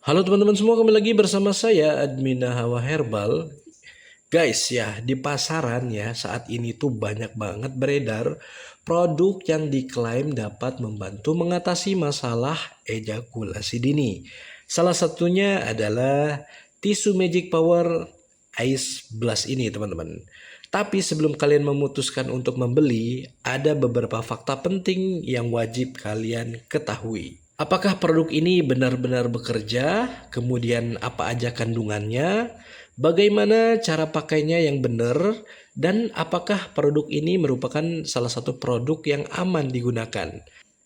Halo teman-teman semua, kembali lagi bersama saya Admina Hawa Herbal. Guys ya, di pasaran ya saat ini tuh banyak banget beredar produk yang diklaim dapat membantu mengatasi masalah ejakulasi dini. Salah satunya adalah tisu Magic Power Ice Blast ini teman-teman. Tapi sebelum kalian memutuskan untuk membeli, ada beberapa fakta penting yang wajib kalian ketahui. Apakah produk ini benar-benar bekerja? Kemudian apa aja kandungannya? Bagaimana cara pakainya yang benar? Dan apakah produk ini merupakan salah satu produk yang aman digunakan?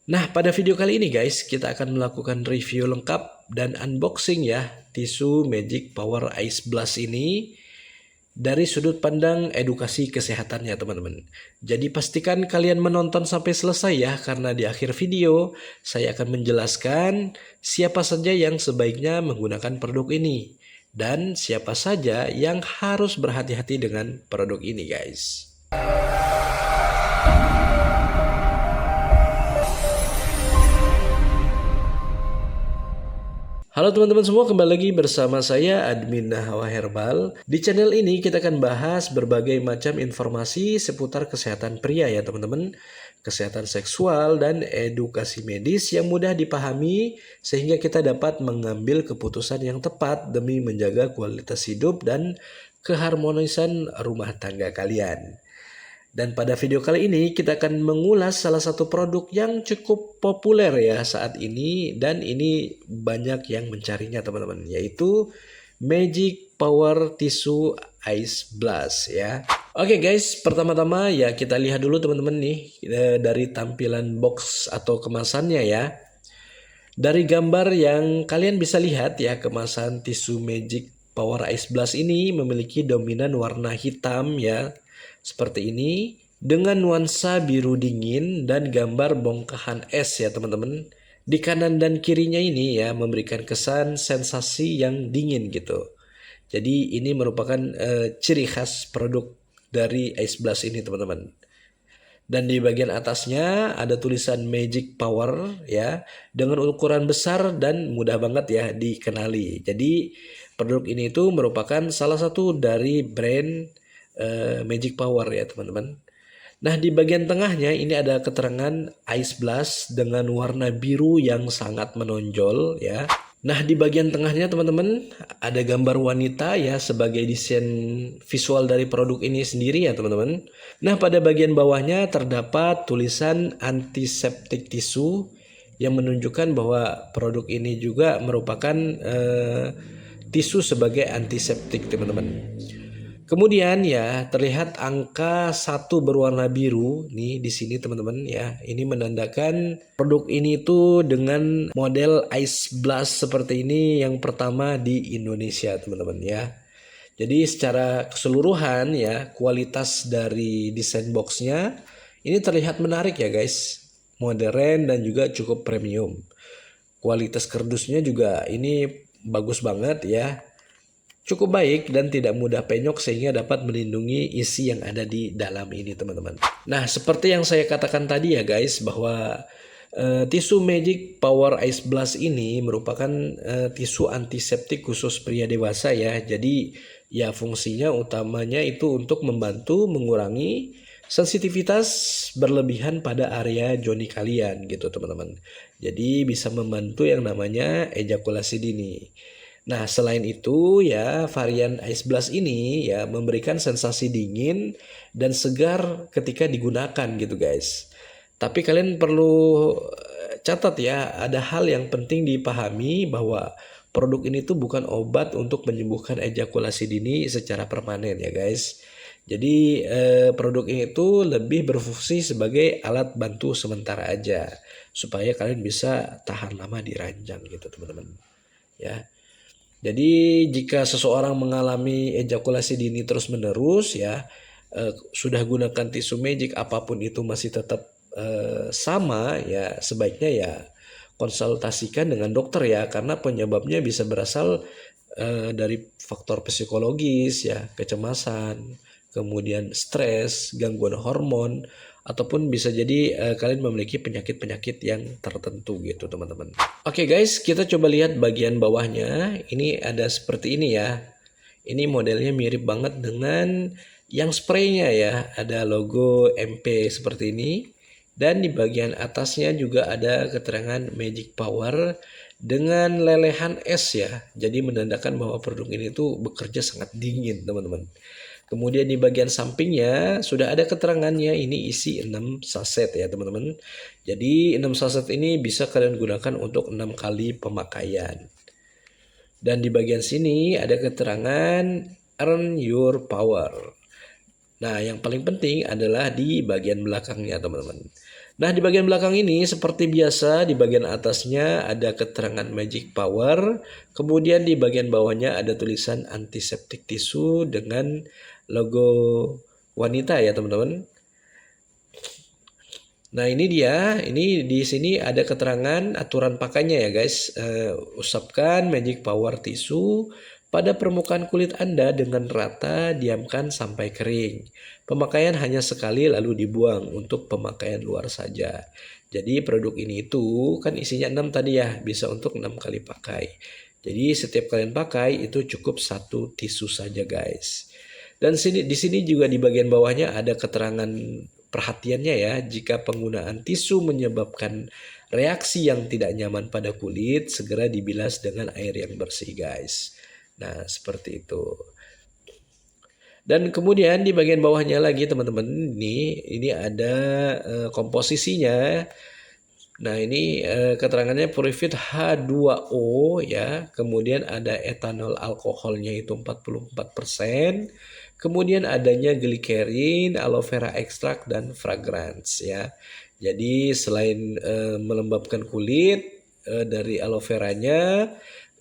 Nah, pada video kali ini guys, kita akan melakukan review lengkap dan unboxing ya tisu Magic Power Ice Blast ini dari sudut pandang edukasi kesehatannya teman-teman. Jadi pastikan kalian menonton sampai selesai ya, karena di akhir video saya akan menjelaskan siapa saja yang sebaiknya menggunakan produk ini dan siapa saja yang harus berhati-hati dengan produk ini guys. Halo teman-teman semua, kembali lagi bersama saya Admin Hawa Herbal. Di channel ini kita akan bahas berbagai macam informasi seputar kesehatan pria ya teman-teman. Kesehatan seksual dan edukasi medis yang mudah dipahami sehingga kita dapat mengambil keputusan yang tepat demi menjaga kualitas hidup dan keharmonisan rumah tangga kalian. Dan pada video kali ini kita akan mengulas salah satu produk yang cukup populer ya saat ini, dan ini banyak yang mencarinya teman-teman, yaitu Magic Power Tissue Ice Blast ya. Oke guys, pertama-tama ya kita lihat dulu teman-teman nih dari tampilan box atau kemasannya ya. Dari gambar yang kalian bisa lihat ya, kemasan tisu Magic Power Ice Blast ini memiliki dominan warna hitam ya, seperti ini, dengan nuansa biru dingin dan gambar bongkahan es ya teman-teman. Di kanan dan kirinya ini ya memberikan kesan sensasi yang dingin gitu. Jadi ini merupakan ciri khas produk dari Ice Blast ini teman-teman. Dan di bagian atasnya ada tulisan Magic Power ya, dengan ukuran besar dan mudah banget ya dikenali. Jadi produk ini itu merupakan salah satu dari brand Magic Power ya teman-teman. Nah, di bagian tengahnya ini ada keterangan Ice Blast dengan warna biru yang sangat menonjol ya. Nah, di bagian tengahnya teman-teman ada gambar wanita ya sebagai desain visual dari produk ini sendiri ya teman-teman. Nah, pada bagian bawahnya terdapat tulisan antiseptik tisu yang menunjukkan bahwa produk ini juga merupakan tisu sebagai antiseptik teman-teman. Kemudian ya terlihat angka 1 berwarna biru nih di sini teman-teman ya. Ini menandakan produk ini tuh dengan model Ice Blast seperti ini yang pertama di Indonesia teman-teman ya. Jadi secara keseluruhan ya kualitas dari desain boxnya ini terlihat menarik ya guys. Modern dan juga cukup premium. Kualitas kardusnya juga ini bagus banget ya. Cukup baik dan tidak mudah penyok sehingga dapat melindungi isi yang ada di dalam ini teman-teman. Nah, seperti yang saya katakan tadi ya guys, bahwa tisu Magic Power Ice Blast ini merupakan tisu antiseptik khusus pria dewasa ya. Jadi ya fungsinya utamanya itu untuk membantu mengurangi sensitivitas berlebihan pada area joni kalian gitu teman-teman. Jadi bisa membantu yang namanya ejakulasi dini. Nah, selain itu ya varian Ice Blast ini ya memberikan sensasi dingin dan segar ketika digunakan gitu guys. Tapi kalian perlu catat ya, ada hal yang penting dipahami bahwa produk ini tuh bukan obat untuk menyembuhkan ejakulasi dini secara permanen ya guys. Jadi produk ini tuh lebih berfungsi sebagai alat bantu sementara aja supaya kalian bisa tahan lama di ranjang gitu teman-teman. Ya. Jadi jika seseorang mengalami ejakulasi dini terus-menerus ya, sudah gunakan tisu Magic apapun itu masih tetap sama ya, sebaiknya ya konsultasikan dengan dokter ya, karena penyebabnya bisa berasal dari faktor psikologis ya, kecemasan, kemudian stres, gangguan hormon, ataupun bisa jadi kalian memiliki penyakit-penyakit yang tertentu gitu teman-teman. Oke guys, kita coba lihat bagian bawahnya. Ini ada seperti ini ya. Ini modelnya mirip banget dengan yang spraynya ya. Ada logo MP seperti ini. Dan di bagian atasnya juga ada keterangan Magic Power dengan lelehan es ya. Jadi menandakan bahwa produk ini tuh bekerja sangat dingin teman-teman. Kemudian di bagian sampingnya sudah ada keterangannya, ini isi 6 saset ya teman-teman. Jadi 6 saset ini bisa kalian gunakan untuk 6 kali pemakaian. Dan di bagian sini ada keterangan earn your power. Nah, yang paling penting adalah di bagian belakangnya teman-teman. Nah, di bagian belakang ini seperti biasa di bagian atasnya ada keterangan Magic Power. Kemudian di bagian bawahnya ada tulisan antiseptik tisu dengan logo wanita ya teman-teman. Nah ini dia, ini di sini ada keterangan aturan pakainya ya guys. Usapkan Magic Power tisu pada permukaan kulit Anda dengan rata, diamkan sampai kering. Pemakaian hanya sekali lalu dibuang untuk pemakaian luar saja. Jadi produk ini itu kan isinya 6 tadi ya, bisa untuk 6 kali pakai. Jadi setiap kalian pakai itu cukup 1 tisu saja guys. Dan di sini juga di bagian bawahnya ada keterangan perhatiannya ya, jika penggunaan tisu menyebabkan reaksi yang tidak nyaman pada kulit, segera dibilas dengan air yang bersih guys. Nah seperti itu. Dan kemudian di bagian bawahnya lagi teman-teman, ini ada komposisinya. Nah ini keterangannya Purifit H2O ya, kemudian ada etanol alkoholnya itu 44%, kemudian adanya glikerin, aloe vera ekstrak dan fragrance ya. Jadi selain melembabkan kulit dari aloe veranya,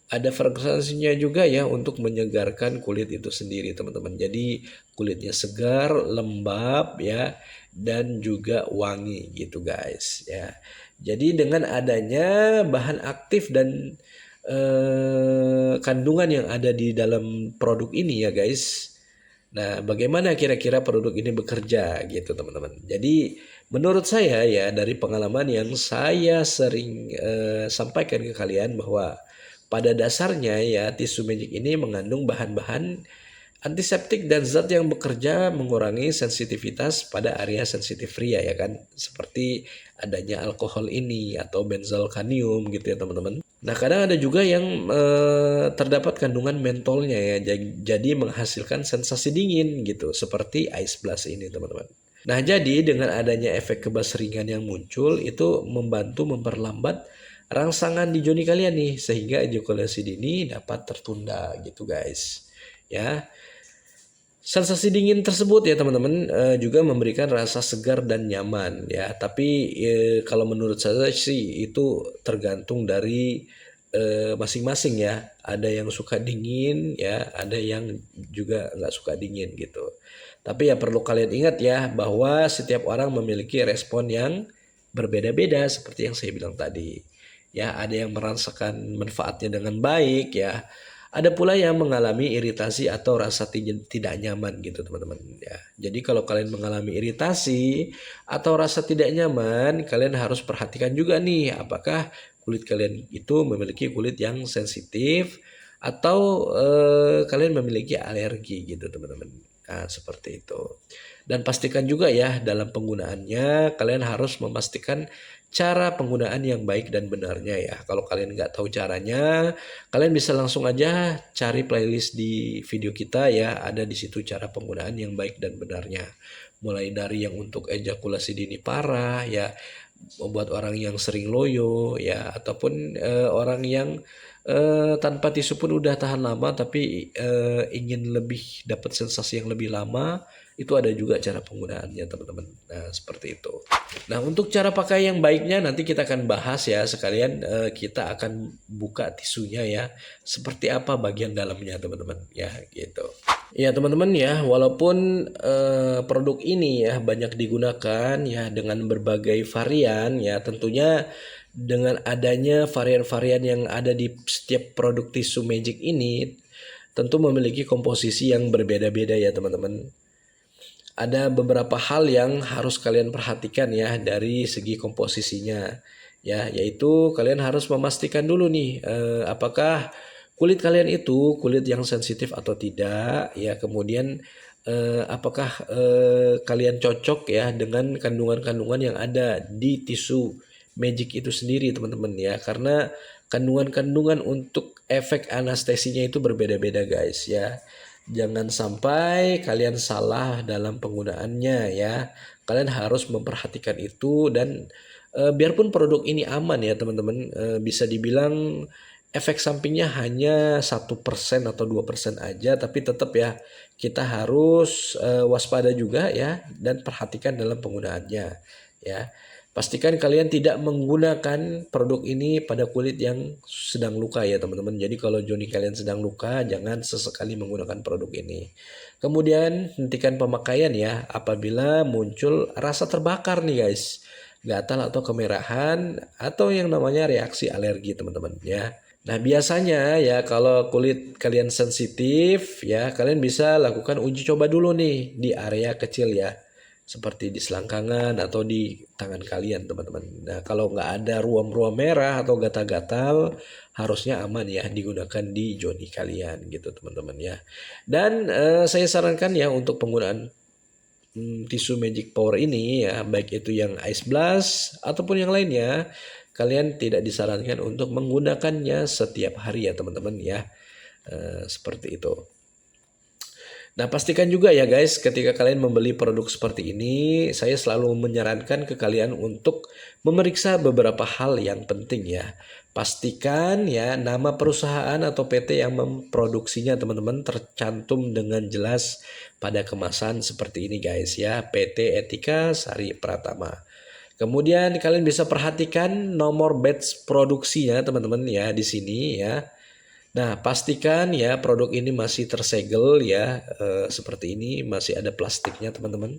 ada fragransinya juga ya untuk menyegarkan kulit itu sendiri teman-teman. Jadi kulitnya segar, lembab ya, dan juga wangi gitu guys ya. Jadi dengan adanya bahan aktif dan kandungan yang ada di dalam produk ini ya guys. Nah, bagaimana kira-kira produk ini bekerja gitu teman-teman. Jadi menurut saya ya dari pengalaman yang saya sering sampaikan ke kalian bahwa pada dasarnya ya tisu magic ini mengandung bahan-bahan antiseptik dan zat yang bekerja mengurangi sensitivitas pada area sensitif pria ya kan. Seperti adanya alkohol ini atau benzalkanium gitu ya teman-teman. Nah kadang ada juga yang terdapat kandungan mentolnya ya. Jadi menghasilkan sensasi dingin gitu. Seperti ice blast ini teman-teman. Nah jadi dengan adanya efek kebas ringan yang muncul itu membantu memperlambat rangsangan di joni kalian nih. Sehingga ejakulasi dini dapat tertunda gitu guys. Ya. Sensasi dingin tersebut ya teman-teman juga memberikan rasa segar dan nyaman ya. Tapi kalau menurut saya sih itu tergantung dari masing-masing ya. Ada yang suka dingin ya, ada yang juga nggak suka dingin gitu. Tapi ya perlu kalian ingat ya bahwa setiap orang memiliki respon yang berbeda-beda seperti yang saya bilang tadi. Ya, ada yang merasakan manfaatnya dengan baik ya. Ada pula yang mengalami iritasi atau rasa tidak nyaman gitu teman-teman ya. Jadi kalau kalian mengalami iritasi atau rasa tidak nyaman, kalian harus perhatikan juga nih apakah kulit kalian itu memiliki kulit yang sensitif atau kalian memiliki alergi gitu teman-teman. Nah, seperti itu. Dan pastikan juga ya dalam penggunaannya kalian harus memastikan cara penggunaan yang baik dan benarnya ya. Kalau kalian nggak tahu caranya, kalian bisa langsung aja cari playlist di video kita ya. Ada di situ cara penggunaan yang baik dan benarnya. Mulai dari yang untuk ejakulasi dini parah ya, membuat orang yang sering loyo ya, ataupun orang yang tanpa tisu pun udah tahan lama tapi ingin lebih dapat sensasi yang lebih lama, itu ada juga cara penggunaannya teman-teman. Nah seperti itu. Nah untuk cara pakai yang baiknya nanti kita akan bahas ya, sekalian kita akan buka tisunya ya, seperti apa bagian dalamnya teman-teman ya gitu. Ya teman-teman ya, walaupun produk ini ya banyak digunakan ya dengan berbagai varian ya, tentunya dengan adanya varian-varian yang ada di setiap produk tisu magic ini tentu memiliki komposisi yang berbeda-beda ya teman-teman. ada beberapa hal yang harus kalian perhatikan ya dari segi komposisinya ya, yaitu kalian harus memastikan dulu nih apakah kulit kalian itu kulit yang sensitif atau tidak ya, kemudian apakah kalian cocok ya dengan kandungan-kandungan yang ada di tisu magic itu sendiri teman-teman ya, karena kandungan-kandungan untuk efek anestesinya itu berbeda-beda guys ya. Jangan sampai kalian salah dalam penggunaannya ya. Kalian harus memperhatikan itu, dan biarpun produk ini aman ya teman-teman, bisa dibilang efek sampingnya hanya 1% atau 2% aja, tapi tetap ya kita harus waspada juga ya dan perhatikan dalam penggunaannya ya. Pastikan kalian tidak menggunakan produk ini pada kulit yang sedang luka ya teman-teman. Jadi kalau joni kalian sedang luka, jangan sesekali menggunakan produk ini. Kemudian hentikan pemakaian ya apabila muncul rasa terbakar nih guys, gatal atau kemerahan, atau yang namanya reaksi alergi teman-teman ya. Nah biasanya ya kalau kulit kalian sensitif ya, kalian bisa lakukan uji coba dulu nih di area kecil ya, seperti di selangkangan atau di tangan kalian teman-teman. Nah kalau nggak ada ruam-ruam merah atau gatal-gatal, harusnya aman ya digunakan di joni kalian gitu teman-teman ya. Dan saya sarankan ya untuk penggunaan tisu Magic Power ini ya, baik itu yang Ice Blast ataupun yang lainnya, kalian tidak disarankan untuk menggunakannya setiap hari ya teman-teman ya. Seperti itu. Nah, pastikan juga ya guys, ketika kalian membeli produk seperti ini, saya selalu menyarankan ke kalian untuk memeriksa beberapa hal yang penting ya. Pastikan ya nama perusahaan atau PT yang memproduksinya teman-teman tercantum dengan jelas pada kemasan seperti ini guys ya, PT Etika Sari Pratama. Kemudian kalian bisa perhatikan nomor batch produksinya teman-teman ya di sini ya. Nah, pastikan ya produk ini masih tersegel ya, seperti ini, masih ada plastiknya teman-teman.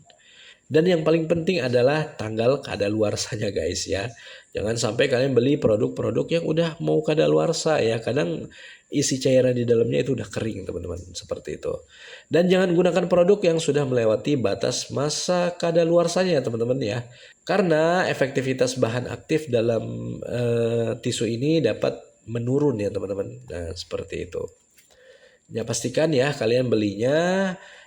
Dan yang paling penting adalah tanggal kadaluarsanya guys ya. Jangan sampai kalian beli produk-produk yang udah mau kadaluarsa ya. Kadang isi cairan di dalamnya itu udah kering teman-teman, seperti itu. Dan jangan gunakan produk yang sudah melewati batas masa kadaluarsanya ya teman-teman ya. Karena efektivitas bahan aktif dalam tisu ini dapat menurun ya teman-teman. Nah, seperti itu. Ya pastikan ya kalian belinya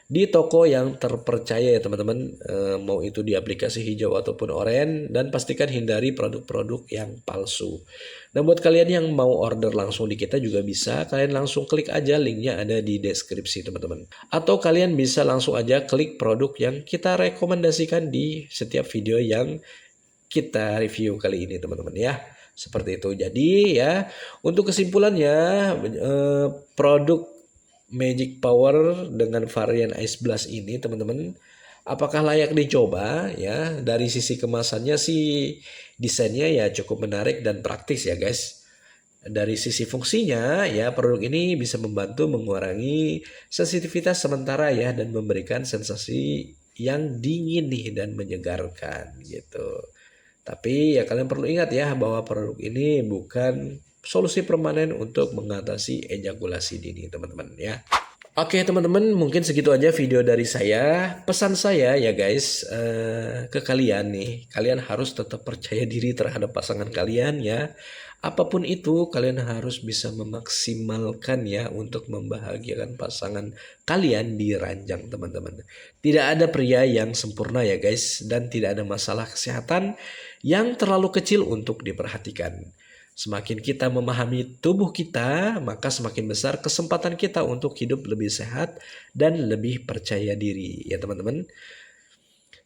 di toko yang terpercaya ya teman-teman, mau itu di aplikasi hijau ataupun oranye, dan pastikan hindari produk-produk yang palsu. Nah buat kalian yang mau order langsung di kita juga bisa, kalian langsung klik aja linknya ada di deskripsi teman-teman. Atau kalian bisa langsung aja klik produk yang kita rekomendasikan di setiap video yang kita review kali ini teman-teman ya. Seperti itu. Jadi ya untuk kesimpulannya, produk Magic Power dengan varian Ice Blast ini teman-teman, apakah layak dicoba ya? Dari sisi kemasannya sih desainnya ya cukup menarik dan praktis ya guys. Dari sisi fungsinya ya produk ini bisa membantu mengurangi sensitivitas sementara ya, dan memberikan sensasi yang dingin nih dan menyegarkan gitu. Tapi ya kalian perlu ingat ya bahwa produk ini bukan solusi permanen untuk mengatasi ejakulasi dini teman-teman ya. Oke teman-teman, mungkin segitu aja video dari saya. Pesan saya ya guys, ke kalian nih, kalian harus tetap percaya diri terhadap pasangan kalian ya. Apapun itu kalian harus bisa memaksimalkan ya untuk membahagiakan pasangan kalian di ranjang teman-teman. Tidak ada pria yang sempurna ya guys, dan tidak ada masalah kesehatan yang terlalu kecil untuk diperhatikan. Semakin kita memahami tubuh kita, maka semakin besar kesempatan kita untuk hidup lebih sehat dan lebih percaya diri ya teman-teman.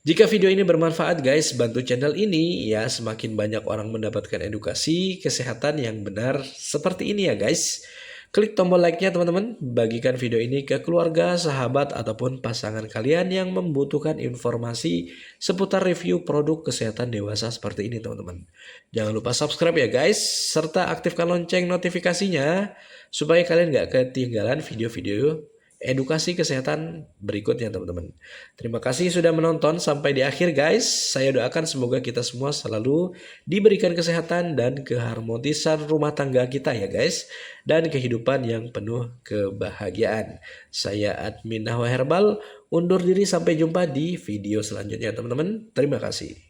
Jika video ini bermanfaat guys, bantu channel ini ya, semakin banyak orang mendapatkan edukasi kesehatan yang benar seperti ini ya guys. Klik tombol like-nya teman-teman, bagikan video ini ke keluarga, sahabat, ataupun pasangan kalian yang membutuhkan informasi seputar review produk kesehatan dewasa seperti ini teman-teman. Jangan lupa subscribe ya guys, serta aktifkan lonceng notifikasinya supaya kalian gak ketinggalan video-video edukasi kesehatan berikutnya teman-teman. Terima kasih sudah menonton sampai di akhir guys. Saya doakan semoga kita semua selalu diberikan kesehatan dan keharmonisan rumah tangga kita ya guys. Dan kehidupan yang penuh kebahagiaan. Saya Admin Nahwa Herbal undur diri sampai jumpa di video selanjutnya teman-teman. Terima kasih.